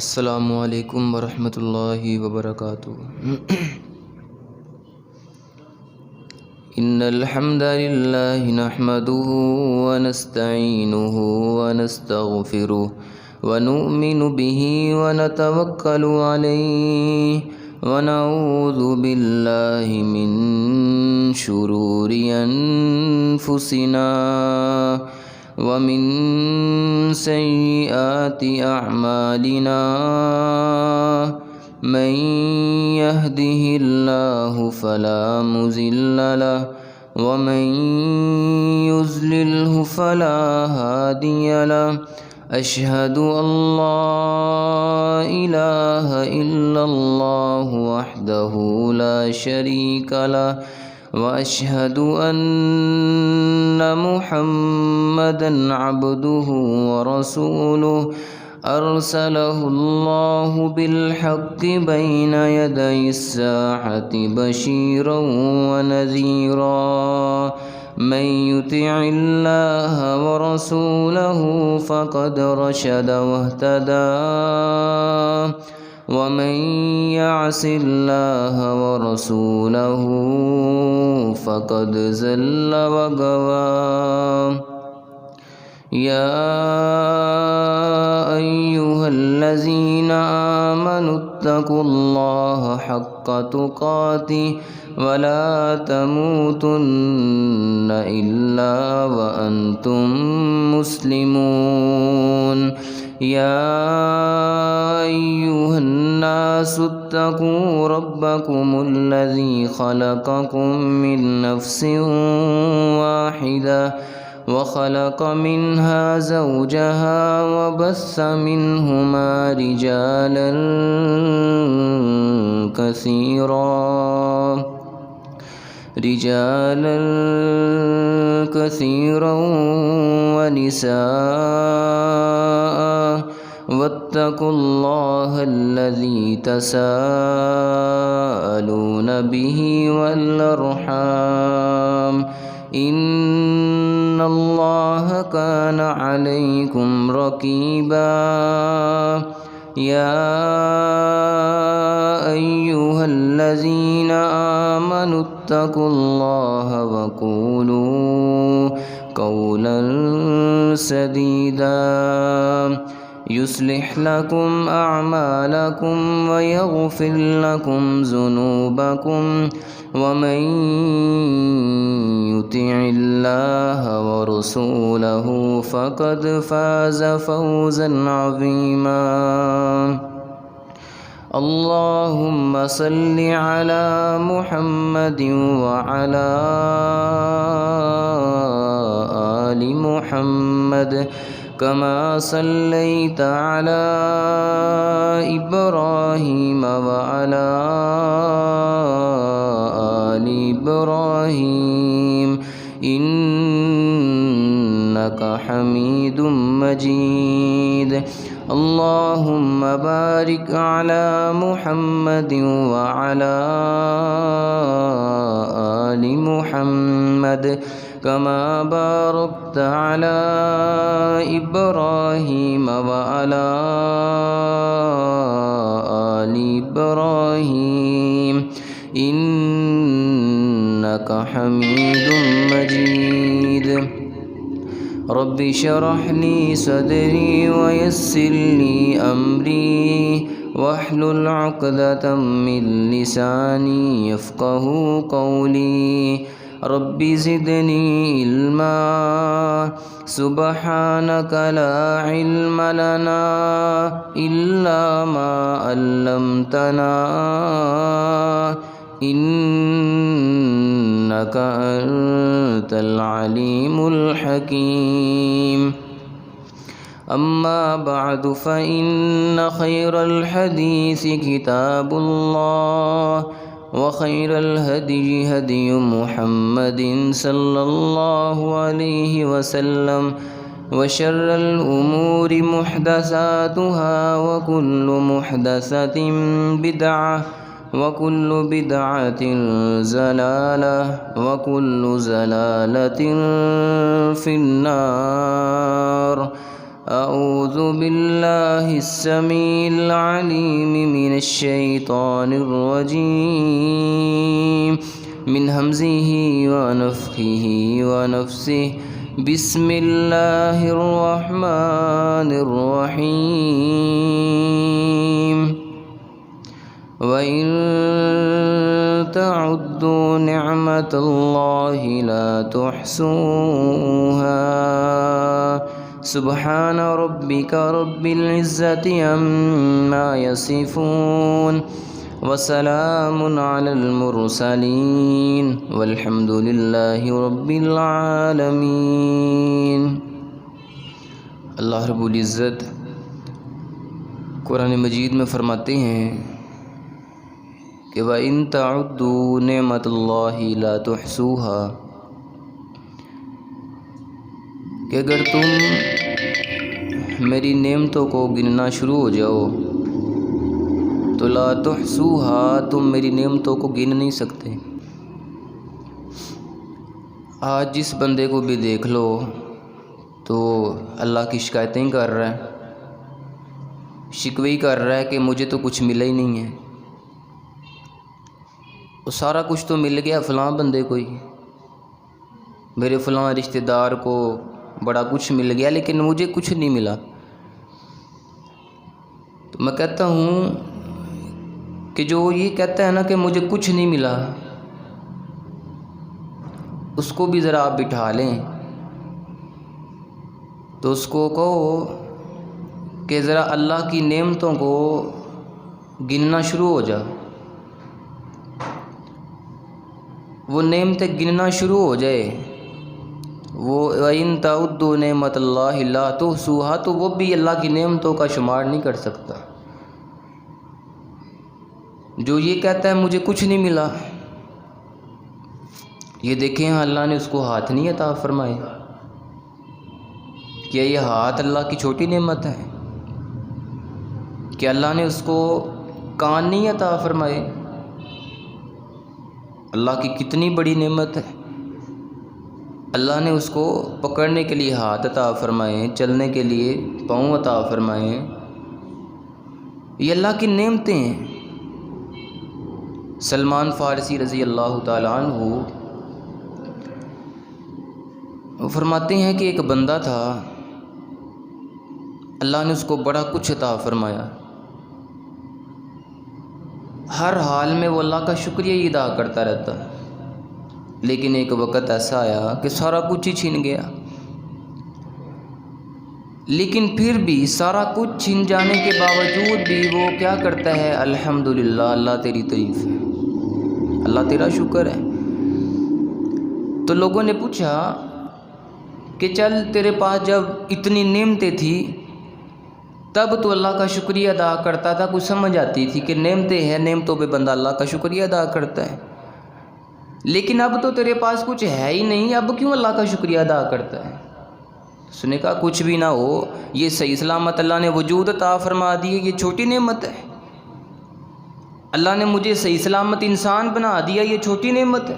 السلام علیکم ورحمۃ اللہ وبرکاتہ۔ ان الحمد للہ نحمده ونستعینه ونستغفره ونؤمن به ونتوکل علیہ ونعوذ باللہ من شرور انفسنا ومن سیئات اعمالنا من يهده الله فلا مضل له ومن يضلله فلا هادي له أشهد أن لا إله إلا الله وحده لا شريك له وأشهد أن محمدًا عبده ورسوله أرسله الله بالحق بين يدي الساعة بشيرا ونذيرا من يطع الله ورسوله فقد رشد واهتدى ومن يعص الله ورسوله فقد ضل وغوى يا أيها الذين آمنوا اتقوا الله حق تقاته ولا تموتن إلا وأنتم مسلمون يا أيها الناس اتقوا ربكم الذي خلقكم من نفس واحدة وخلق منها زوجها وبث منهما رجالا كثيرا ونساء واتقوا الله الذي تساءلون به والأرحام إن الله كان عليكم رقيبا يا أيها الذين آمنوا اتقوا الله وقولوا قولا سديدا يصلح لكم أعمالكم ويغفر لكم ذنوبكم ومن يطع الله ورسوله فقد فاز فوزا عظيما اللهم صل على محمد وعلى آل محمد كما صليت على إبراهيم وعلى آل إبراهيم إنك حميد مجيد اللهم بارك على محمد وعلى آل محمد كما باركت على إبراهيم وعلى آل إبراهيم إنك حميد مجيد رب اشرح لي صدري ويسر لي أمري واحلل عقدة من لساني يفقه قولي رب زدني علما سبحانك لا علم لنا إلا ما علمتنا إنك أنت العليم الحكيم أما بعد فإن خير الحديث كتاب الله وخير الهدي هدي محمد صلى الله عليه وسلم وشر الأمور محدثاتها وكل محدثة بدعة وكل بدعة ضلالة وكل ضلالة في النار أعوذ بالله السميع العليم من الشيطان الرجيم من همزه ونفخه ونفسه بسم الله الرحمن الرحيم وإن تعدوا نعمة الله لا تحصوها سبحان ربك رب العزة عما يصفون وسلام على المرسلين والحمد لله رب العالمين۔ اللہ رب العزت قرآن مجید میں فرماتے ہیں کہ وَإِن تَعُدُّوا نِعْمَةَ اللَّهِ لَا تُحْصُوهَا، کہ اگر تم میری نعمتوں کو گننا شروع ہو جاؤ تو لا تحصوها، تم میری نعمتوں کو گن نہیں سکتے۔ آج جس بندے کو بھی دیکھ لو تو اللہ کی شکایتیں کر رہا ہے، شکوے کر رہا ہے کہ مجھے تو کچھ ملا ہی نہیں ہے، وہ سارا کچھ تو مل گیا فلاں بندے کو ہی، میرے فلاں رشتہ دار کو بڑا کچھ مل گیا لیکن مجھے کچھ نہیں ملا۔ تو میں کہتا ہوں کہ جو یہ کہتا ہے نا کہ مجھے کچھ نہیں ملا، اس کو بھی ذرا آپ بٹھا لیں تو اس کو کہو کہ ذرا اللہ کی نعمتوں کو گننا شروع ہو جا، وہ نعمتیں گننا شروع ہو جائے، وہ وَإِن تَعُدُّوا نِعْمَةَ اللَّهِ لَا تُحْصُوهَا، تو وہ بھی اللہ کی نعمتوں کا شمار نہیں کر سکتا۔ جو یہ کہتا ہے مجھے کچھ نہیں ملا، یہ دیکھیں اللہ نے اس کو ہاتھ نہیں عطا فرمائے، کیا یہ ہاتھ اللہ کی چھوٹی نعمت ہے؟ کہ اللہ نے اس کو کان نہیں عطا فرمائے؟ اللہ کی کتنی بڑی نعمت ہے، اللہ نے اس کو پکڑنے کے لیے ہاتھ عطا فرمائے، چلنے کے لیے پاؤں عطا فرمائے، یہ اللہ کی نعمتیں ہیں۔ سلمان فارسی رضی اللہ تعالیٰ عنہ وہ فرماتے ہیں کہ ایک بندہ تھا، اللہ نے اس کو بڑا کچھ عطا فرمایا، ہر حال میں وہ اللہ کا شکریہ ہی ادا کرتا رہتا، لیکن ایک وقت ایسا آیا کہ سارا کچھ ہی چھن گیا، لیکن پھر بھی سارا کچھ چھن جانے کے باوجود بھی وہ کیا کرتا ہے؟ الحمدللہ، اللہ تیری تعریف ہے، اللہ تیرا شکر ہے۔ تو لوگوں نے پوچھا کہ چل تیرے پاس جب اتنی نعمتیں تھی تب تو اللہ کا شکریہ ادا کرتا تھا، کچھ سمجھ آتی تھی کہ نعمتیں ہیں، نعمتوں پہ بندہ اللہ کا شکریہ ادا کرتا ہے، لیکن اب تو تیرے پاس کچھ ہے ہی نہیں، اب کیوں اللہ کا شکریہ ادا کرتا ہے؟ اس نے کہا کچھ بھی نہ ہو، یہ صحیح سلامت اللہ نے وجود عطا فرما دی ہے، یہ چھوٹی نعمت ہے۔ اللہ نے مجھے صحیح سلامت انسان بنا دیا، یہ چھوٹی نعمت ہے۔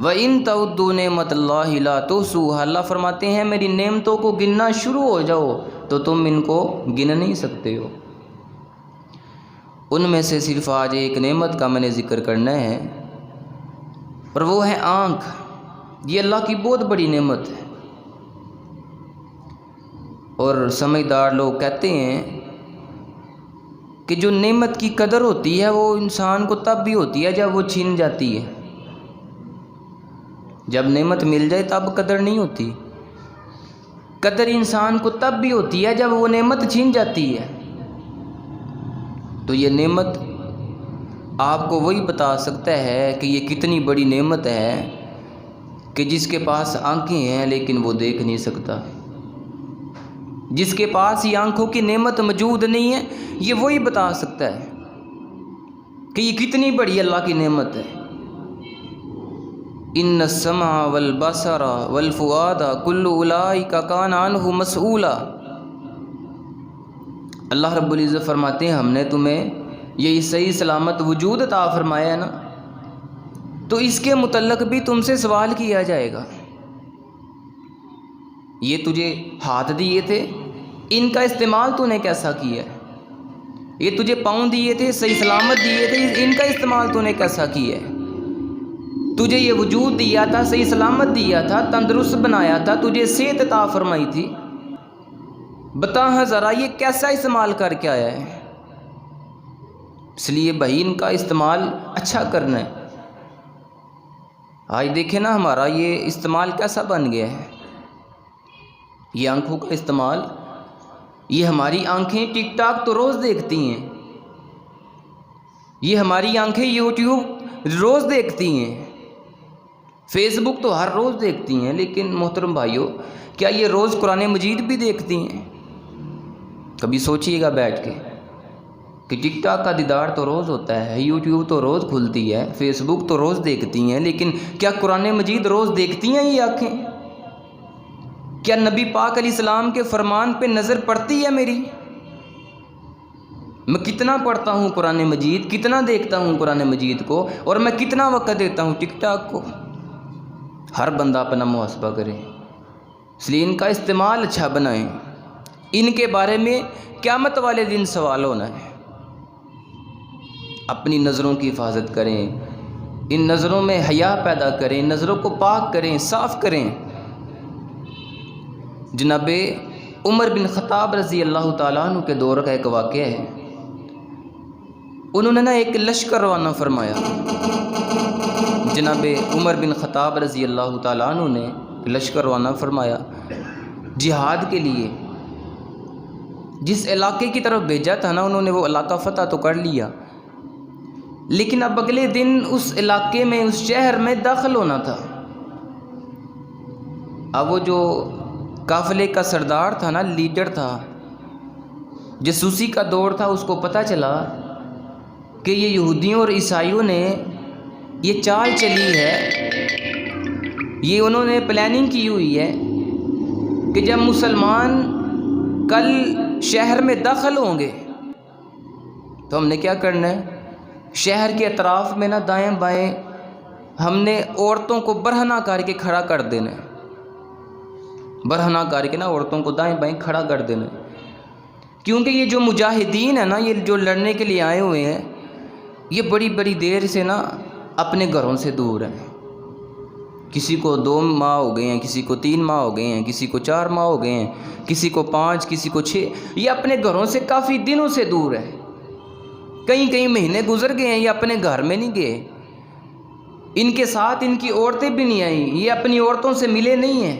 وَإِن تَعُدُّوا نِعْمَةَ اللَّهِ لَا تُحْصُوهَا، اللہ فرماتے ہیں میری نعمتوں کو گننا شروع ہو جاؤ تو تم ان کو گن نہیں سکتے ہو۔ ان میں سے صرف آج ایک نعمت کا میں نے ذکر کرنا ہے، اور وہ ہے آنکھ۔ یہ اللہ کی بہت بڑی نعمت ہے، اور سمجھدار لوگ کہتے ہیں کہ جو نعمت کی قدر ہوتی ہے وہ انسان کو تب بھی ہوتی ہے جب وہ چھین جاتی ہے، جب نعمت مل جائے تب قدر نہیں ہوتی، قدر انسان کو تب بھی ہوتی ہے جب وہ نعمت چھین جاتی ہے۔ تو یہ نعمت آپ کو وہی بتا سکتا ہے کہ یہ کتنی بڑی نعمت ہے کہ جس کے پاس آنکھیں ہیں لیکن وہ دیکھ نہیں سکتا، جس کے پاس یہ آنکھوں کی نعمت موجود نہیں ہے، یہ وہی بتا سکتا ہے کہ یہ کتنی بڑی اللہ کی نعمت ہے۔ ان السمع والبصر والفؤاد کل اولئک کان عنہ مسئولا، اللہ رب العزت فرماتے ہیں ہم نے تمہیں یہی صحیح سلامت وجود عطا فرمایا ہے نا، تو اس کے متعلق بھی تم سے سوال کیا جائے گا۔ یہ تجھے ہاتھ دیے تھے، ان کا استعمال تو نے کیسا کیا ہے؟ یہ تجھے پاؤں دیے تھے، صحیح سلامت دیے تھے، ان کا استعمال تو نے کیسا کیا ہے؟ تجھے یہ وجود دیا تھا، صحیح سلامت دیا تھا، تندرست بنایا تھا، تجھے صحت عطا فرمائی تھی، بتا ہاں ذرا یہ کیسا استعمال کر کے آیا ہے؟ اس لیے بھائی ان کا استعمال اچھا کرنا ہے۔ آج دیکھیں نا ہمارا یہ استعمال کیسا بن گیا ہے۔ یہ آنکھوں کا استعمال، یہ ہماری آنکھیں ٹک ٹاک تو روز دیکھتی ہیں، یہ ہماری آنکھیں یوٹیوب روز دیکھتی ہیں، فیس بک تو ہر روز دیکھتی ہیں، لیکن محترم بھائیوں کیا یہ روز قرآن مجید بھی دیکھتی ہیں؟ کبھی سوچئے گا بیٹھ کے کہ ٹک ٹاک کا دیدار تو روز ہوتا ہے، یوٹیوب تو روز کھلتی ہے، فیس بک تو روز دیکھتی ہیں، لیکن کیا قرآن مجید روز دیکھتی ہیں یہ آنکھیں؟ کیا نبی پاک علیہ السلام کے فرمان پہ نظر پڑتی ہے میری؟ میں کتنا پڑھتا ہوں قرآن مجید، کتنا دیکھتا ہوں قرآن مجید کو، اور میں کتنا وقت دیتا ہوں ٹک ٹاک کو؟ ہر بندہ اپنا محاسبہ کرے، اس لیے ان کا استعمال اچھا بنائیں۔ ان کے بارے میں قیامت والے دن سوال ہونا ہے۔ اپنی نظروں کی حفاظت کریں، ان نظروں میں حیا پیدا کریں، نظروں کو پاک کریں، صاف کریں۔ جناب عمر بن خطاب رضی اللہ تعالیٰ عنہ کے دور کا ایک واقعہ ہے۔ انہوں نے ایک لشکر روانہ فرمایا۔ جناب عمر بن خطاب رضی اللہ تعالیٰ عنہ نے لشکر روانہ فرمایا جہاد کے لیے۔ جس علاقے کی طرف بھیجا تھا نا، انہوں نے وہ علاقہ فتح تو کر لیا، لیکن اب اگلے دن اس علاقے میں، اس شہر میں داخل ہونا تھا۔ اب وہ جو قافلے کا سردار تھا نا، لیڈر تھا، جاسوسی کا دور تھا، اس کو پتہ چلا کہ یہ یہودیوں اور عیسائیوں نے یہ چال چلی ہے، یہ انہوں نے پلاننگ کی ہوئی ہے کہ جب مسلمان کل شہر میں داخل ہوں گے تو ہم نے کیا کرنا ہے، شہر کے اطراف میں نا دائیں بائیں ہم نے عورتوں کو برہنہ کر کے کھڑا کر دینا ہے، برہنہ کر کے نا عورتوں کو دائیں بائیں کھڑا کر دینا ہے، کیونکہ یہ جو مجاہدین ہیں نا، یہ جو لڑنے کے لیے آئے ہوئے ہیں، یہ بڑی بڑی دیر سے نا اپنے گھروں سے دور ہیں۔ کسی کو 2 ماہ ہو گئے ہیں، کسی کو 3 ماہ ہو گئے ہیں، کسی کو 4 ماہ ہو گئے ہیں، کسی کو 5، کسی کو 6، یہ اپنے گھروں سے کافی دنوں سے دور ہے، کئی مہینے گزر گئے ہیں، یہ اپنے گھر میں نہیں گئے، ان کے ساتھ ان کی عورتیں بھی نہیں آئیں، یہ اپنی عورتوں سے ملے نہیں ہیں،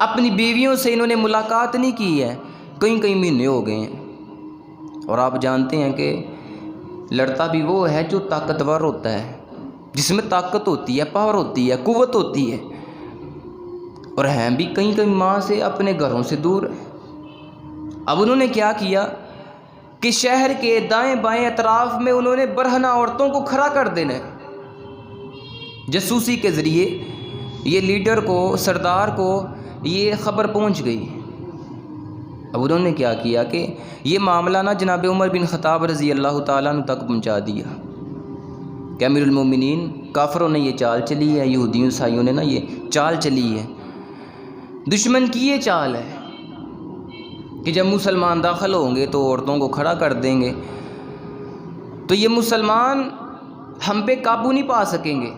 اپنی بیویوں سے انہوں نے ملاقات نہیں کی ہے، کئی مہینے ہو گئے ہیں۔ اور آپ جانتے ہیں کہ لڑتا بھی وہ ہے جو طاقتور ہوتا ہے، جس میں طاقت ہوتی ہے، پاور ہوتی ہے، قوت ہوتی ہے، اور ہیں بھی کئی ماہ سے اپنے گھروں سے دور ہیں۔ اب انہوں نے کیا کیا کہ شہر کے دائیں بائیں اطراف میں انہوں نے برہنہ عورتوں کو کھڑا کر دینا ہے۔ جاسوسی کے ذریعے یہ لیڈر کو، سردار کو یہ خبر پہنچ گئی۔ اب انہوں نے کیا کیا کہ یہ معاملہ نا جناب عمر بن خطاب رضی اللہ تعالیٰ عنہ تک پہنچا دیا کہ امیر المومنین، کافروں نے یہ چال چلی ہے، یہودیوں عیسائیوں نے نا یہ چال چلی ہے، دشمن کی یہ چال ہے کہ جب مسلمان داخل ہوں گے تو عورتوں کو کھڑا کر دیں گے، تو یہ مسلمان ہم پہ قابو نہیں پا سکیں گے،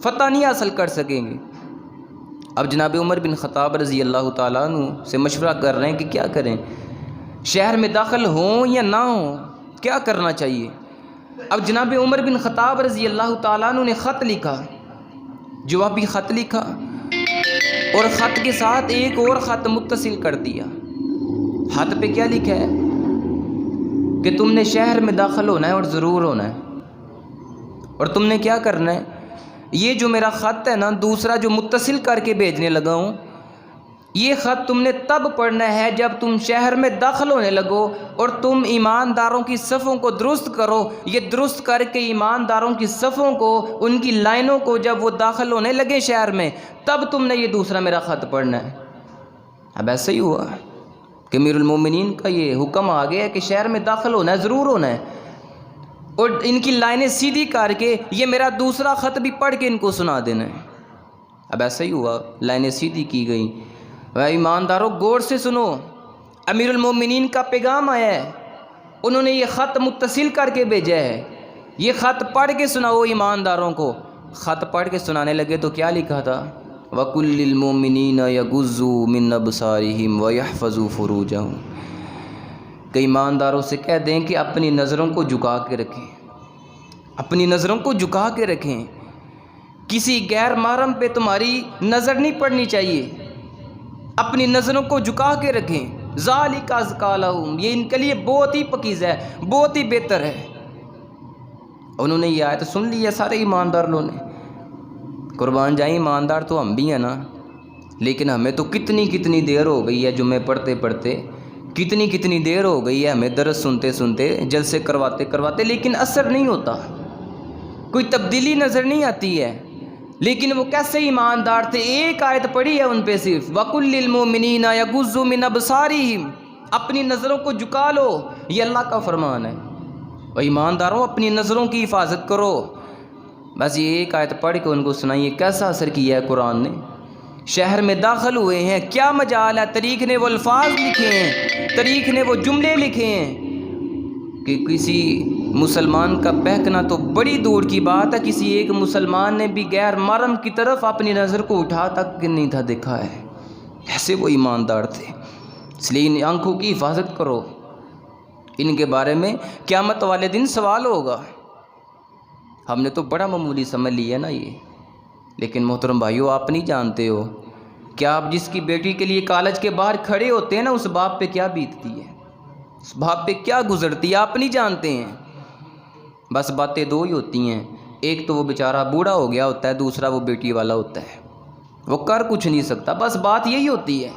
فتح نہیں حاصل کر سکیں گے۔ اب جناب عمر بن خطاب رضی اللہ تعالیٰ عنہ سے مشورہ کر رہے ہیں کہ کیا کریں، شہر میں داخل ہوں یا نہ ہوں، کیا کرنا چاہیے۔ اب جناب عمر بن خطاب رضی اللہ تعالیٰ عنہ نے خط لکھا، جوابی خط لکھا، اور خط کے ساتھ ایک اور خط متصل کر دیا۔ خط پہ کیا لکھا ہے کہ تم نے شہر میں داخل ہونا ہے اور ضرور ہونا ہے، اور تم نے کیا کرنا ہے، یہ جو میرا خط ہے نا دوسرا جو متصل کر کے بھیجنے لگا ہوں، یہ خط تم نے تب پڑھنا ہے جب تم شہر میں داخل ہونے لگو، اور تم ایمانداروں کی صفوں کو درست کرو۔ یہ درست کر کے ایمانداروں کی صفوں کو، ان کی لائنوں کو جب وہ داخل ہونے لگے شہر میں، تب تم نے یہ دوسرا میرا خط پڑھنا ہے۔ اب ایسا ہی ہوا کہ امیر المومنین کا یہ حکم آ گیا کہ شہر میں داخل ہونا ہے، ضرور ہونا ہے، اور ان کی لائنیں سیدھی کر کے یہ میرا دوسرا خط بھی پڑھ کے ان کو سنا دینا ہے۔ اب ایسا ہی ہوا، لائنیں سیدھی کی گئیں، وہ ایمانداروں غور سے سنو، امیر المومنین کا پیغام آیا ہے، انہوں نے یہ خط متصل کر کے بھیجا ہے، یہ خط پڑھ کے سناؤ ایمانداروں کو۔ خط پڑھ کے سنانے لگے تو کیا لکھا تھا؟ وَقُلْ لِلْمُؤْمِنِينَ يَغُضُّوا مِنْ أَبْصَارِهِمْ وَيَحْفَظُوا فُرُوجَهُمْ کہ ایمانداروں سے کہہ دیں کہ اپنی نظروں کو جھکا کے رکھیں، اپنی نظروں کو جھکا کے رکھیں، کسی غیر محرم پہ تمہاری نظر نہیں پڑنی چاہیے، اپنی نظروں کو جھکا کے رکھیں۔ ذَلِكَ أَزْكَىٰ لَهُمْ یہ ان کے لیے بہت ہی پاکیزہ ہے، بہت ہی بہتر ہے۔ انہوں نے یہ آیت سن لی ہے سارے ایماندار لوگوں نے۔ قربان جائیں ایماندار تو ہم بھی ہیں نا، لیکن ہمیں تو کتنی دیر ہو گئی ہے جمعے پڑھتے پڑھتے، کتنی دیر ہو گئی ہے ہمیں درس سنتے سنتے، جلسے کرواتے کرواتے، لیکن اثر نہیں ہوتا، کوئی تبدیلی نظر نہیں آتی ہے۔ لیکن وہ کیسے ایماندار تھے؟ ایک آیت پڑھی ہے ان پہ صرف، وَقُلْ لِلْمُؤْمِنِينَ يَغُضُّوا مِنْ أَبْصَارِهِمْ اپنی نظروں کو جھکا لو، یہ اللہ کا فرمان ہے۔ اور ایمانداروں اپنی نظروں کی حفاظت کرو۔ بس یہ ایک آیت پڑھ کے ان کو سنائیے کیسا اثر کیا ہے قرآن نے۔ شہر میں داخل ہوئے ہیں، کیا مجال ہے، طریق نے وہ الفاظ لکھے ہیں، طریق نے وہ جملے لکھے ہیں کہ کسی مسلمان کا بہکنا تو بڑی دور کی بات ہے، کسی ایک مسلمان نے بھی غیر محرم کی طرف اپنی نظر کو اٹھا تک نہیں تھا دیکھا ہے۔ ایسے وہ ایماندار تھے۔ اس لیے ان آنکھوں کی حفاظت کرو، ان کے بارے میں قیامت والے دن سوال ہوگا۔ ہم نے تو بڑا معمولی سمجھ لیا نا یہ، لیکن محترم بھائیو آپ نہیں جانتے ہو کیا آپ جس کی بیٹی کے لیے کالج کے باہر کھڑے ہوتے ہیں نا، اس باپ پہ کیا بیتتی ہے، اس باپ پہ کیا گزرتی ہے، آپ نہیں جانتے ہیں۔ بس باتیں دو ہی ہوتی ہیں، ایک تو وہ بیچارہ بوڑھا ہو گیا ہوتا ہے، دوسرا وہ بیٹی والا ہوتا ہے، وہ کر کچھ نہیں سکتا، بس بات یہی ہوتی ہے۔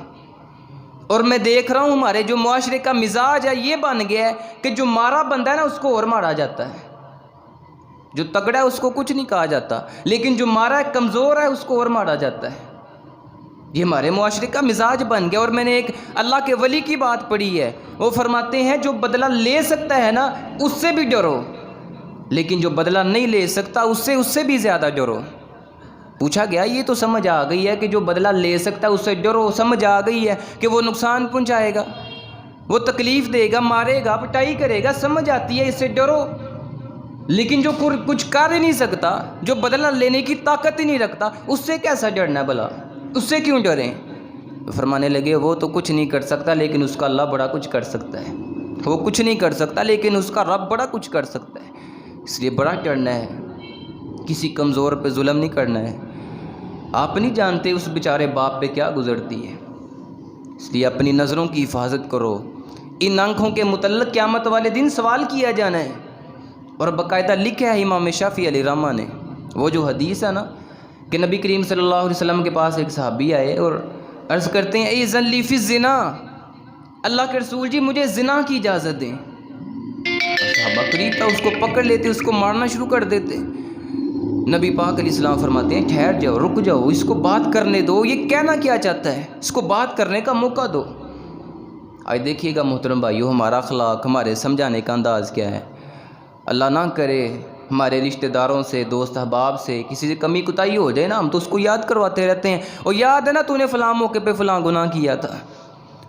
اور میں دیکھ رہا ہوں ہمارے جو معاشرے کا مزاج ہے یہ بن گیا ہے کہ جو مارا بندہ ہے نا اس کو اور مارا جاتا ہے، جو تگڑا ہے اس کو کچھ نہیں کہا جاتا، لیکن جو مارا ہے کمزور ہے اس کو اور مارا جاتا ہے۔ یہ ہمارے معاشرے کا مزاج بن گیا۔ اور میں نے ایک اللہ کے ولی کی بات پڑھی ہے، وہ فرماتے ہیں جو بدلہ لے سکتا ہے نا اس سے بھی ڈرو، لیکن جو بدلہ نہیں لے سکتا اس سے بھی زیادہ ڈرو۔ پوچھا گیا یہ تو سمجھ آ گئی ہے کہ جو بدلہ لے سکتا ہے اس سے ڈرو، سمجھ آ گئی ہے کہ وہ نقصان پہنچائے گا، وہ تکلیف دے گا، مارے گا، پٹائی کرے گا، سمجھ آتی ہے اس سے ڈرو۔ لیکن جو کچھ کر ہی نہیں سکتا، جو بدلہ لینے کی طاقت ہی نہیں رکھتا، اس سے کیسا ڈرنا ہے بھلا، اس سے کیوں ڈریں؟ فرمانے لگے وہ تو کچھ نہیں کر سکتا لیکن اس کا اللہ بڑا کچھ کر سکتا ہے، وہ کچھ نہیں کر سکتا لیکن اس کا رب بڑا کچھ کر سکتا ہے، اس لیے بڑا ڈرنا ہے، کسی کمزور پہ ظلم نہیں کرنا ہے۔ آپ نہیں جانتے اس بیچارے باپ پہ کیا گزرتی ہے، اس لیے اپنی نظروں کی حفاظت کرو۔ ان آنکھوں کے متعلق قیامت والے دن سوال کیا جانا ہے، اور باقاعدہ لکھا ہے امام شافعی علیہ الرحمہ نے، وہ جو حدیث ہے نا کہ نبی کریم صلی اللہ علیہ وسلم کے پاس ایک صحابی آئے اور عرض کرتے ہیں اذن لی فی الزنا، اللہ کے رسول جی مجھے زنا کی اجازت دیں۔ صحابہ قریب تھا، اس کو پکڑ لیتے، اس کو مارنا شروع کر دیتے۔ نبی پاک علیہ السلام فرماتے ہیں ٹھہر جاؤ، رک جاؤ، اس کو بات کرنے دو، یہ کہنا کیا چاہتا ہے، اس کو بات کرنے کا موقع دو۔ آج دیکھیے گا محترم بھائیو ہمارا اخلاق، ہمارے سمجھانے کا انداز کیا ہے۔ اللہ نہ کرے ہمارے رشتہ داروں سے، دوست احباب سے کسی سے کمی کوتاہی ہو جائے نا، ہم تو اس کو یاد کرواتے رہتے ہیں، اور یاد ہے نا تو نے فلاں موقع پہ فلاں گناہ کیا تھا،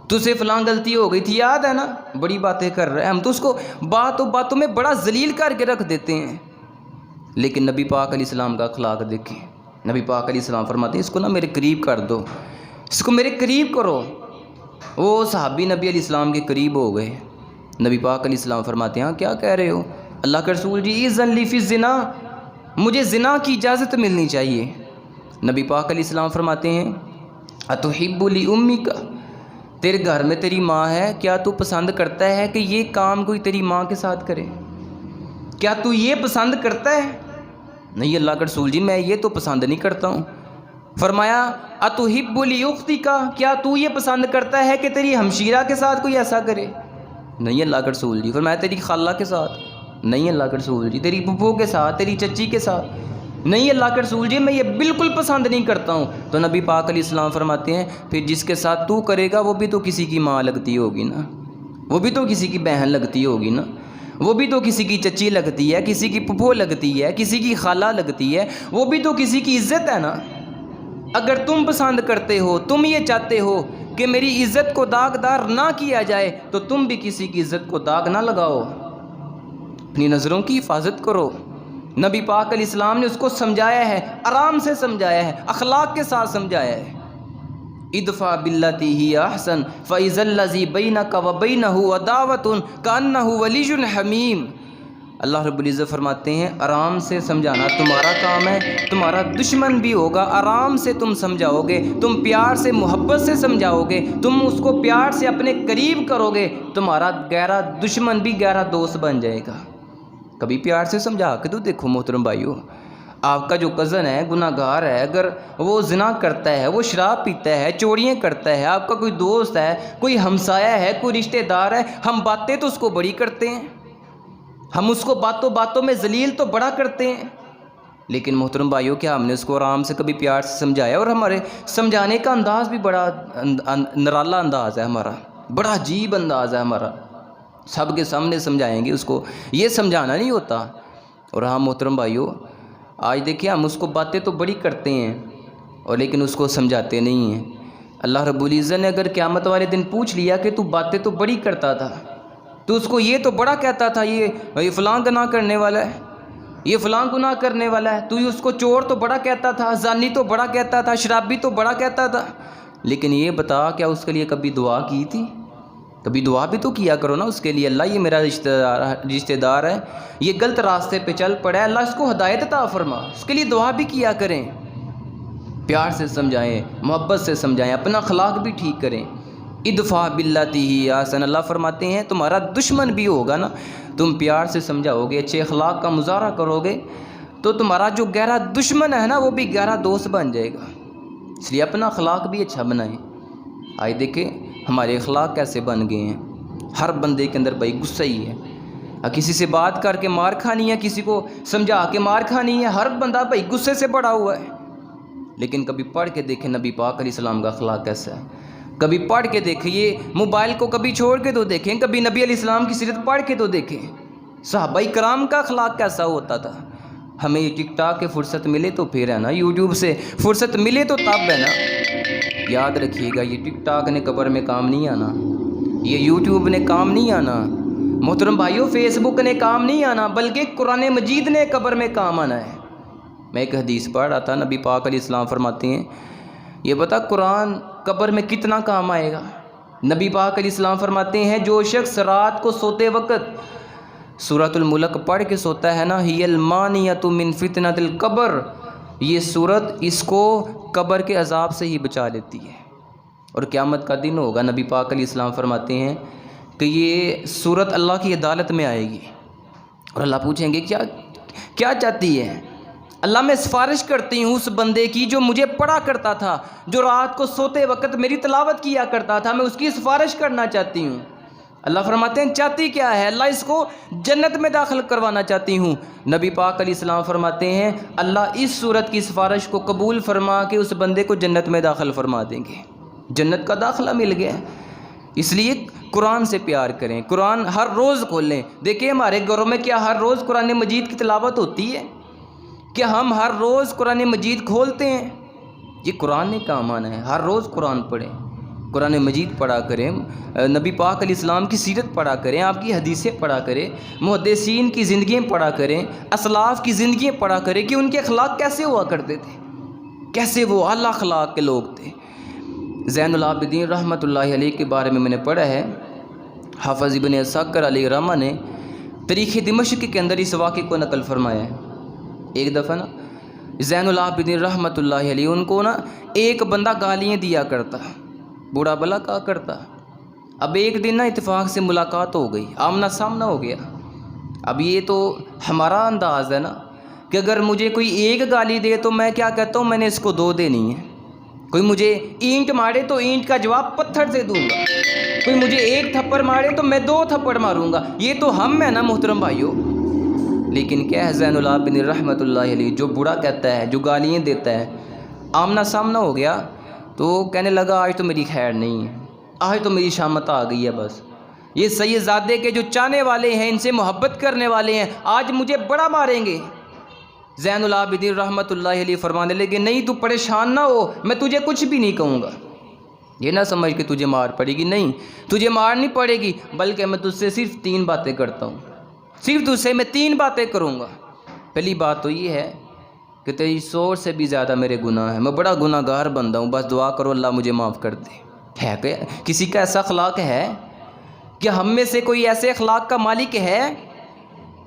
تجھ سے فلاں غلطی ہو گئی تھی، یاد ہے نا، بڑی باتیں کر رہے ہیں ہم تو اس کو باتوں میں بڑا ذلیل کر کے رکھ دیتے ہیں۔ لیکن نبی پاک علیہ السلام کا اخلاق دیکھیں، نبی پاک علیہ السلام فرماتے ہیں اس کو نا میرے قریب کر دو، اس کو میرے قریب کرو۔ وہ صحابی نبی علیہ السلام کے قریب ہو گئے، نبی پاک علیہ السلام فرماتے ہیں ہاں کیا کہہ رہے ہو؟ اللہ کے رسول جی اذن لی فی الزنا، مجھے زنا کی اجازت ملنی چاہیے۔ نبی پاک علیہ السلام فرماتے ہیں اتحب لی امیک، تیرے گھر میں تیری ماں ہے، کیا تو پسند کرتا ہے کہ یہ کام کوئی تیری ماں کے ساتھ کرے؟ کیا تو یہ پسند کرتا ہے؟ نہیں اللہ کے رسول جی میں یہ تو پسند نہیں کرتا ہوں۔ فرمایا اتحب لی اختک، کیا تو یہ پسند کرتا ہے کہ تیری ہمشیرہ کے ساتھ کوئی ایسا کرے؟ نہیں اللہ کے رسول جی۔ فرمایا تیری خالہ کے ساتھ؟ نہیں اللہ کے رسول جی۔ تیری پھپھو کے ساتھ، تیری چچی کے ساتھ؟ نہیں اللہ کے رسول جی میں یہ بالکل پسند نہیں کرتا ہوں۔ تو نبی پاک علیہ السلام فرماتے ہیں پھر جس کے ساتھ تو کرے گا وہ بھی تو کسی کی ماں لگتی ہوگی نا، وہ بھی تو کسی کی بہن لگتی ہوگی نا، وہ بھی تو کسی کی چچی لگتی ہے، کسی کی پھپھو لگتی ہے، کسی کی خالہ لگتی ہے، وہ بھی تو کسی کی عزت ہے نا۔ اگر تم پسند کرتے ہو، تم یہ چاہتے ہو کہ میری عزت کو داغدار نہ کیا جائے، تو تم بھی کسی کی عزت کو داغ نہ لگاؤ، اپنی نظروں کی حفاظت کرو۔ نبی پاک علیہ السلام نے اس کو سمجھایا ہے، آرام سے سمجھایا ہے، اخلاق کے ساتھ سمجھایا ہے۔ ادفع باللتی ہی احسن فاذا الذی بینک وبینہ عداوۃ کانہ ولی حمیم۔ اللہ رب العزت فرماتے ہیں آرام سے سمجھانا تمہارا کام ہے، تمہارا دشمن بھی ہوگا، آرام سے تم سمجھاؤ گے، تم پیار سے محبت سے سمجھاؤ گے، تم اس کو پیار سے اپنے قریب کرو گے، تمہارا گہرا دشمن بھی گہرا دوست بن جائے گا۔ کبھی پیار سے سمجھا کے تو دیکھو محترم بھائیو، آپ کا جو کزن ہے گناہ گار ہے، اگر وہ زنا کرتا ہے، وہ شراب پیتا ہے، چوریاں کرتا ہے، آپ کا کوئی دوست ہے، کوئی ہمسایہ ہے، کوئی رشتہ دار ہے، ہم باتیں تو اس کو بڑی کرتے ہیں، ہم اس کو باتوں باتوں میں ذلیل تو بڑا کرتے ہیں، لیکن محترم بھائیو کیا ہم نے اس کو آرام سے کبھی پیار سے سمجھایا؟ اور ہمارے سمجھانے کا انداز بھی بڑا نرالا انداز ہے ہمارا، بڑا عجیب انداز ہے ہمارا، سب کے سامنے سمجھائیں گے اس کو، یہ سمجھانا نہیں ہوتا۔ اور ہاں محترم بھائیو، آج دیکھیں ہم اس کو باتیں تو بڑی کرتے ہیں اور لیکن اس کو سمجھاتے نہیں ہیں۔ اللہ رب العزت نے اگر قیامت والے دن پوچھ لیا کہ تو باتیں تو بڑی کرتا تھا، تو اس کو یہ تو بڑا کہتا تھا، یہ فلاں گناہ کرنے والا ہے، یہ فلاں گناہ کرنے والا ہے، تو اس کو چور تو بڑا کہتا تھا، زانی تو بڑا کہتا تھا، شرابی تو بڑا کہتا تھا، لیکن یہ بتا کیا اس کے لیے کبھی دعا کی تھی؟ کبھی دعا بھی تو کیا کرو نا اس کے لیے، اللہ یہ میرا رشتہ دار ہے، یہ غلط راستے پہ چل پڑا ہے، اللہ اس کو ہدایت عطا فرما، اس کے لیے دعا بھی کیا کریں، پیار سے سمجھائیں، محبت سے سمجھائیں، اپنا اخلاق بھی ٹھیک کریں۔ ادفع باللتی ہی احسن، اللہ فرماتے ہیں تمہارا دشمن بھی ہوگا نا، تم پیار سے سمجھاؤ گے، اچھے اخلاق کا مظاہرہ کرو گے، تو تمہارا جو گہرا دشمن ہے نا وہ بھی گہرا دوست بن جائے گا، اس لیے اپنا اخلاق بھی اچھا بنائیں۔ آئے دیکھیں ہمارے اخلاق کیسے بن گئے ہیں، ہر بندے کے اندر بھائی غصہ ہی ہے، کسی سے بات کر کے مار کھانی ہے، کسی کو سمجھا کے مار کھانی ہے، ہر بندہ بھائی غصے سے بڑا ہوا ہے۔ لیکن کبھی پڑھ کے دیکھیں نبی پاک علیہ السلام کا اخلاق کیسا ہے، کبھی پڑھ کے دیکھیں، یہ موبائل کو کبھی چھوڑ کے تو دیکھیں، کبھی نبی علیہ السلام کی سیرت پڑھ کے تو دیکھیں، صحابہ کرام کا اخلاق کیسا ہوتا تھا۔ ہمیں یہ ٹک ٹاک کے فرصت ملے تو پھر ہے نا، یوٹیوب سے فرصت ملے تو تب ہے نا، یاد رکھیے گا یہ ٹک ٹاک نے قبر میں کام نہیں آنا، یہ یوٹیوب نے کام نہیں آنا، محترم بھائیو فیس بک نے کام نہیں آنا، بلکہ قرآن مجید نے قبر میں کام آنا ہے۔ میں ایک حدیث پڑھ رہا تھا، نبی پاک علیہ السلام فرماتے ہیں یہ بتا قرآن قبر میں کتنا کام آئے گا؟ نبی پاک علیہ السلام فرماتے ہیں جو شخص رات کو سوتے وقت سورۃ الملک پڑھ کے سوتا ہے نا، ہی المانیۃ من فتنۃ القبر، یہ سورت اس کو قبر کے عذاب سے ہی بچا لیتی ہے، اور قیامت کا دن ہوگا نبی پاک علیہ السلام فرماتے ہیں کہ یہ سورت اللہ کی عدالت میں آئے گی، اور اللہ پوچھیں گے کیا چاہتی ہے؟ اللہ میں سفارش کرتی ہوں اس بندے کی جو مجھے پڑھا کرتا تھا، جو رات کو سوتے وقت میری تلاوت کیا کرتا تھا، میں اس کی سفارش کرنا چاہتی ہوں۔ اللہ فرماتے ہیں چاہتی کیا ہے؟ اللہ اس کو جنت میں داخل کروانا چاہتی ہوں۔ نبی پاک علیہ السلام فرماتے ہیں اللہ اس صورت کی سفارش کو قبول فرما کے اس بندے کو جنت میں داخل فرما دیں گے، جنت کا داخلہ مل گیا۔ اس لیے قرآن سے پیار کریں، قرآن ہر روز کھولیں۔ دیکھیں ہمارے گھروں میں کیا ہر روز قرآن مجید کی تلاوت ہوتی ہے؟ کیا ہم ہر روز قرآن مجید کھولتے ہیں؟ یہ قرآن نے کام آنا ہے، ہر روز قرآن پڑھیں، قرآن مجید پڑھا کریں، نبی پاک علیہ السلام کی سیرت پڑھا کریں، آپ کی حدیثیں پڑھا کریں، محدثین کی زندگیاں پڑھا کریں، اسلاف کی زندگیاں پڑھا کریں کہ ان کے اخلاق کیسے ہوا کرتے تھے، کیسے وہ اعلیٰ اخلاق کے لوگ تھے۔ زین العابدین رحمۃ اللہ علیہ کے بارے میں نے پڑھا ہے، حافظ ابن عساکر علیہ رحمہ نے تاریخ دمشق کے اندر اس واقعے کو نقل فرمایا ہے۔ ایک دفعہ نا زین العابدین رحمۃ اللہ علیہ ان کو نا ایک بندہ گالیاں دیا کرتا، بوڑھا بلا کہا کرتا۔ اب ایک دن نا اتفاق سے ملاقات ہو گئی، آمنا سامنا ہو گیا۔ اب یہ تو ہمارا انداز ہے نا کہ اگر مجھے کوئی ایک گالی دے تو میں کیا کہتا ہوں، میں نے اس کو دو دینی ہے۔ کوئی مجھے اینٹ مارے تو اینٹ کا جواب پتھر سے دوں گا، کوئی مجھے ایک تھپڑ مارے تو میں دو تھپڑ ماروں گا، یہ تو ہم ہے نا محترم بھائیوں۔ لیکن کیا ہے زین العابدین رحمۃ اللہ علیہ جو برا کہتا ہے، جو گالیاں دیتا ہے، آمنا سامنا ہو گیا تو کہنے لگا آج تو میری خیر نہیں ہے، آج تو میری شامت آ گئی ہے، بس یہ سید زادے کے جو چاہنے والے ہیں، ان سے محبت کرنے والے ہیں، آج مجھے بڑا ماریں گے۔ زین العابدین رحمۃ اللہ علیہ فرمانے لگے نہیں تو پریشان نہ ہو، میں تجھے کچھ بھی نہیں کہوں گا، یہ نہ سمجھ کہ تجھے مار پڑے گی، نہیں تجھے مار نہیں پڑے گی، بلکہ میں تجھ سے صرف 3 باتیں کرتا ہوں، صرف تجھ سے میں 3 باتیں کروں گا۔ پہلی بات تو یہ ہے کہ تیری سوچ سے بھی زیادہ میرے گناہ ہیں، میں بڑا گناہ گار بندہ ہوں، بس دعا کرو اللہ مجھے معاف کر دے۔ ہے کہ کسی کا ایسا اخلاق ہے کہ ہم میں سے کوئی ایسے اخلاق کا مالک ہے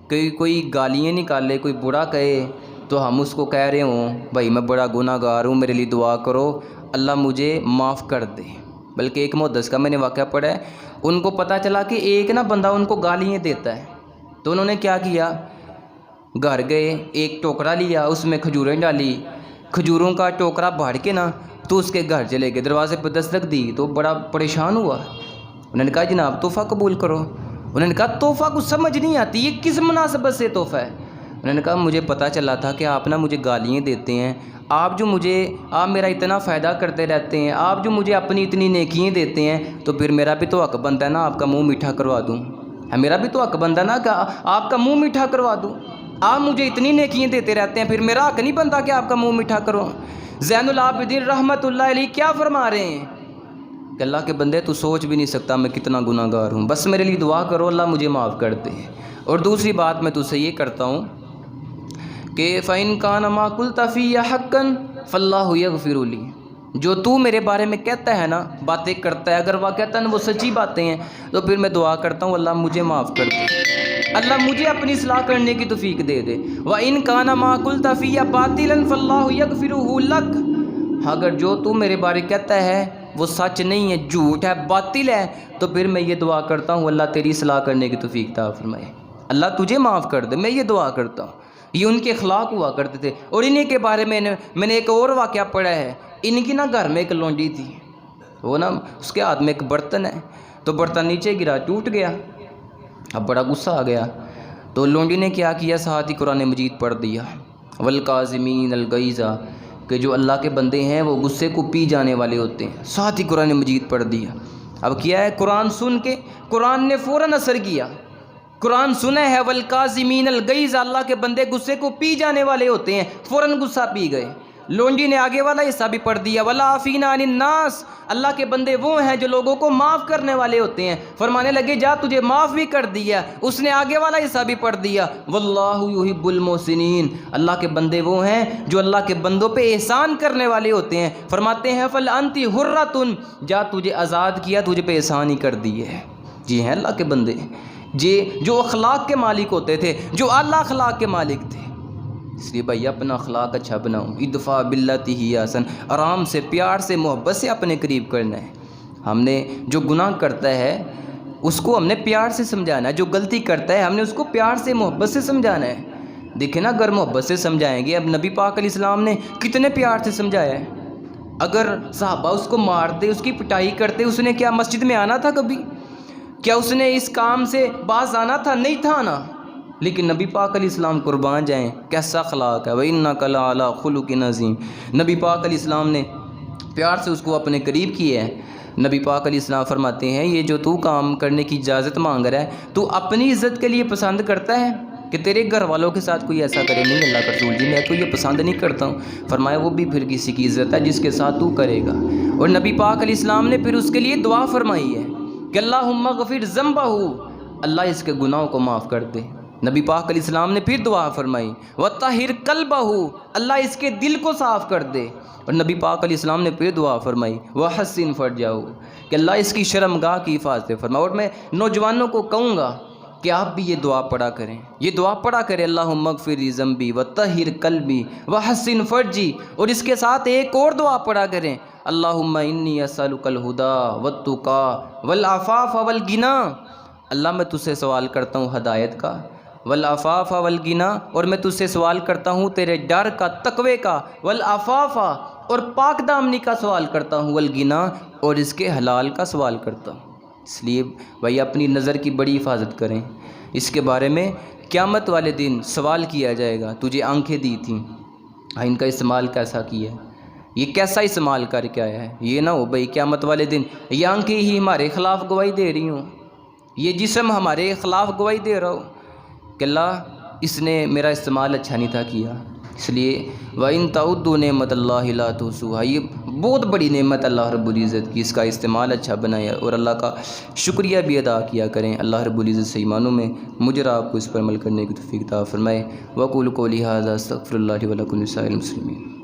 کہ کوئی گالیاں نکالے، کوئی برا کہے تو ہم اس کو کہہ رہے ہوں بھائی میں بڑا گناہ گار ہوں، میرے لیے دعا کرو اللہ مجھے معاف کر دے۔ بلکہ ایک محدث کا میں نے واقعہ پڑھا ہے، ان کو پتہ چلا کہ ایک نا بندہ ان کو گالیاں دیتا ہے، تو انہوں نے کیا کیا، گھر گئے، ایک ٹوکرا لیا، اس میں کھجوریں ڈالی، کھجوروں کا ٹوکرا بھاڑ کے نا تو اس کے گھر چلے گئے، دروازے پہ دستک دی تو بڑا پریشان ہوا، انہوں نے کہا جناب تحفہ قبول کرو، انہوں نے کہا تحفہ کچھ سمجھ نہیں آتی، یہ کس مناسبت سے تحفہ ہے؟ انہوں نے کہا مجھے پتہ چلا تھا کہ آپ نا مجھے گالیاں دیتے ہیں، آپ میرا اتنا فائدہ کرتے رہتے ہیں، آپ جو مجھے اپنی اتنی نیکیاں دیتے ہیں، تو پھر میرا بھی تو حق بنتا ہے نا آپ کا منہ میٹھا کروا دوں، میرا بھی تو حق بنتا ہے نا کہ آپ کا منہ میٹھا کروا دوں، آپ مجھے اتنی نیکیاں دیتے رہتے ہیں، پھر میرا حق نہیں بنتا کہ آپ کا منہ میٹھا کرو۔ زین العابدین رحمۃ اللہ علیہ کیا فرما رہے ہیں کہ اللہ کے بندے تو سوچ بھی نہیں سکتا میں کتنا گناہ گار ہوں، بس میرے لیے دعا کرو اللہ مجھے معاف کر دے۔ اور دوسری بات میں تجھ سے یہ کرتا ہوں کہ فَإِن كَانَ مَا قُلْتَ فِيَّ حَقًّا فَاللَّهُ يَغْفِرُ لِي، جو تو میرے بارے میں کہتا ہے نا، باتیں کرتا ہے، اگر واقعتاً وہ سچی باتیں ہیں تو پھر میں دعا کرتا ہوں اللہ مجھے معاف کر دے، اللہ مجھے اپنی اصلاح کرنے کی توفیق دے دے۔ وَإِن كَانَ مَا قُلْتَ فِيَّ بَاطِلًا فَاللَّهُ يَغْفِرُهُ لَكَ، اگر جو تو میرے بارے کہتا ہے وہ سچ نہیں ہے، جھوٹ ہے، باطل ہے، تو پھر میں یہ دعا کرتا ہوں اللہ تیری اصلاح کرنے کی توفیق عطا فرمائے، اللہ تجھے معاف کر دے، میں یہ دعا کرتا ہوں۔ یہ ان کے اخلاق ہوا کرتے تھے۔ اور انہی کے بارے میں میں نے ایک اور واقعہ پڑھا ہے، ان کی نا گھر میں ایک لونڈی تھی، وہ نا اس کے ہاتھ میں ایک برتن ہے، تو برتن نیچے گرا ٹوٹ گیا، اب بڑا غصہ آ گیا، تو لونڈی نے کیا کیا، ساتھ ہی قرآن مجید پڑھ دیا، والکاظمین الغیظ، کہ جو اللہ کے بندے ہیں وہ غصے کو پی جانے والے ہوتے ہیں، ساتھ ہی قرآن مجید پڑھ دیا۔ اب کیا ہے، قرآن سن کے قرآن نے فوراً اثر کیا، قرآن سنا ہے والکاظمین الغیظ، اللہ کے بندے غصے کو پی جانے والے ہوتے ہیں، فوراً غصہ پی گئے۔ لونڈی نے آگے والا حصہ بھی پڑھ دیا، والعافین عن الناس، اللہ کے بندے وہ ہیں جو لوگوں کو معاف کرنے والے ہوتے ہیں، فرمانے لگے جا تجھے معاف بھی کر دیا۔ اس نے آگے والا حصہ بھی پڑھ دیا، واللہ یحب المحسنین، اللہ کے بندے وہ ہیں جو اللہ کے بندوں پہ احسان کرنے والے ہوتے ہیں، فرماتے ہیں فلانت حرۃ، جا تجھے آزاد کیا، تجھے پہ احسان ہی کر دیے۔ جی ہیں اللہ کے بندے جی جو اخلاق کے مالک ہوتے تھے، جو اعلیٰ اخلاق کے مالک تھے۔ اس لیے بھائی اپنا اخلاق اچھا بناؤ، ادفع باللتی ہی احسن، آرام سے، پیار سے، محبت سے اپنے قریب کرنا ہے۔ ہم نے جو گناہ کرتا ہے اس کو ہم نے پیار سے سمجھانا ہے، جو غلطی کرتا ہے ہم نے اس کو پیار سے، محبت سے سمجھانا ہے۔ دیکھیں نا، اگر محبت سے سمجھائیں گے، اب نبی پاک علیہ السلام نے کتنے پیار سے سمجھایا ہے۔ اگر صحابہ اس کو مارتے، اس کی پٹائی کرتے، اس نے کیا مسجد میں آنا تھا کبھی؟ کیا اس نے اس کام سے باز آنا تھا؟ نہیں تھا آنا، لیکن نبی پاک علیہ السلام قربان جائیں، کیسا اخلاق ہے، وَإِنَّكَ لَعَلَىٰ خُلُقٍ عَظِيمٍ۔ نبی پاک علیہ السلام نے پیار سے اس کو اپنے قریب کیا ہے۔ نبی پاک علیہ السلام فرماتے ہیں یہ جو تو کام کرنے کی اجازت مانگ رہا ہے، تو اپنی عزت کے لیے پسند کرتا ہے کہ تیرے گھر والوں کے ساتھ کوئی ایسا کرے؟ نہیں اللہ کا رسول جی، میں تو یہ پسند نہیں کرتا ہوں۔ فرمایا وہ بھی پھر کسی کی عزت ہے جس کے ساتھ تو کرے گا۔ اور نبی پاک علیہ السلام نے پھر اس کے لیے دعا فرمائی ہے کہ اللہم اغفر ذنبہ، اللہ اس کے گناہوں کو معاف کر دے۔ نبی پاک علیہ السلام نے پھر دعا فرمائی وطہر قلبہ، اللہ اس کے دل کو صاف کر دے۔ اور نبی پاک علیہ السلام نے پھر دعا فرمائی وحسن فرجہ، کہ اللہ اس کی شرمگاہ کی حفاظت فرمائے۔ اور میں نوجوانوں کو کہوں گا کہ آپ بھی یہ دعا پڑھا کریں، یہ دعا پڑھا کریں، اللہم اغفر لی ذنبی وطہر قلبی وحسن فرجی۔ اور اس کے ساتھ ایک اور دعا پڑھا کریں، اللہم انی اسألک الہدی والتقی والعفاف والغنی، اللہ میں تجھ سے سوال کرتا ہوں ہدایت کا، والعفاف والغنی، اور میں تجھ سے سوال کرتا ہوں تیرے ڈر کا، تقوی کا، والعفاف، اور پاک دامنی کا سوال کرتا ہوں، والغنی، اور اس کے حلال کا سوال کرتا ہوں۔ اس لیے بھائی اپنی نظر کی بڑی حفاظت کریں، اس کے بارے میں قیامت والے دن سوال کیا جائے گا، تجھے آنکھیں دی تھیں، ان کا استعمال کیسا کیا ہے، یہ کیسا استعمال کر کے آیا ہے؟ یہ نہ ہو بھائی قیامت والے دن یہ آنکھیں ہی ہمارے خلاف گواہی دے رہی ہوں، یہ جسم ہمارے خلاف گواہی دے رہا ہو کہ اللہ اس نے میرا استعمال اچھا نہیں تھا کیا، اس لیے وَإِن تَعُدُّوا نِعْمَتَ اللَّهِ لَا تُحْصُوهَا، یہ بہت بڑی نعمت اللہ رب العزت کی، اس کا استعمال اچھا بنائیں اور اللہ کا شکریہ بھی ادا کیا کریں۔ اللہ رب العزت صحیح معنوں میں مجھے اور آپ کو اس پر عمل کرنے کی توفیق عطا فرمائے۔ وَأَقُولُ قَوْلِي هَٰذَا أَسْتَغْفِرُ اللَّهَ لِي وَلَكُمْ وَلِسَائِرِ الْمُسْلِمِينَ۔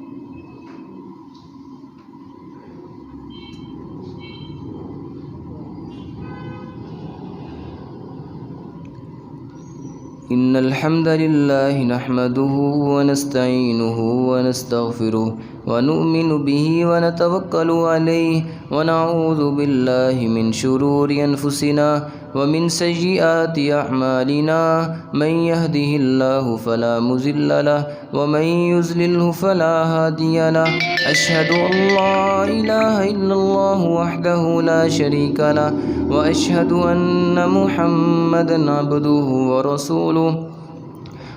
إن الحمد لله نحمده ونستعينه ونستغفره ونؤمن به ونتوكل عليه ونعوذ بالله من شرور أنفسنا ومن سيئات أعمالنا، من يهده الله فلا مضل له ومن يضلله فلا هادي له، أشهد أن لا إله إلا الله وحده لا شريك له وأشهد أن محمدا عبده ورسوله۔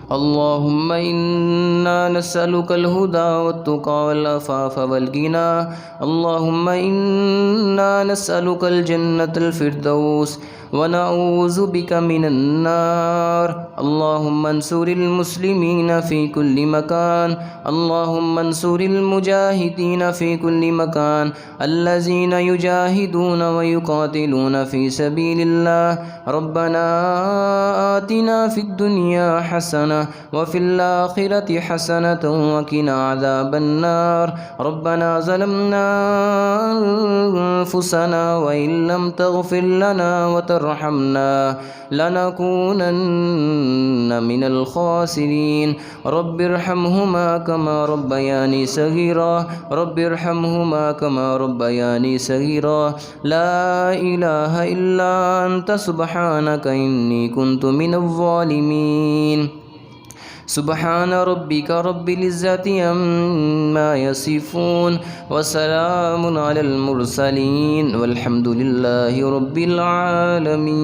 اللهم إنا نسألك الهدى والتقى والعفاف والغنى، اللهم إنا نسألك الجنة الفردوس ونعوذ بك من النار۔ اللهم انصر المسلمين في كل مكان، اللهم انصر المجاهدين في كل مكان الذين يجاهدون ويقاتلون في سبيل الله۔ ربنا آتنا في الدنيا حسنة وفي الآخرة حسنة وقنا عذاب النار۔ ربنا ظلمنا أنفسنا وإن لم تغفر لنا وترحمنا لنكونن من الخاسرين۔ رب ارحمهما كما ربياني صغيرا، رب ارحمهما كما ربياني صغيرا، لا إله إلا أنت سبحانك إني كنت من الظالمين۔ سبحان ربك رب العزة عما يصفون وسلام على المرسلين والحمد لله رب العالمين۔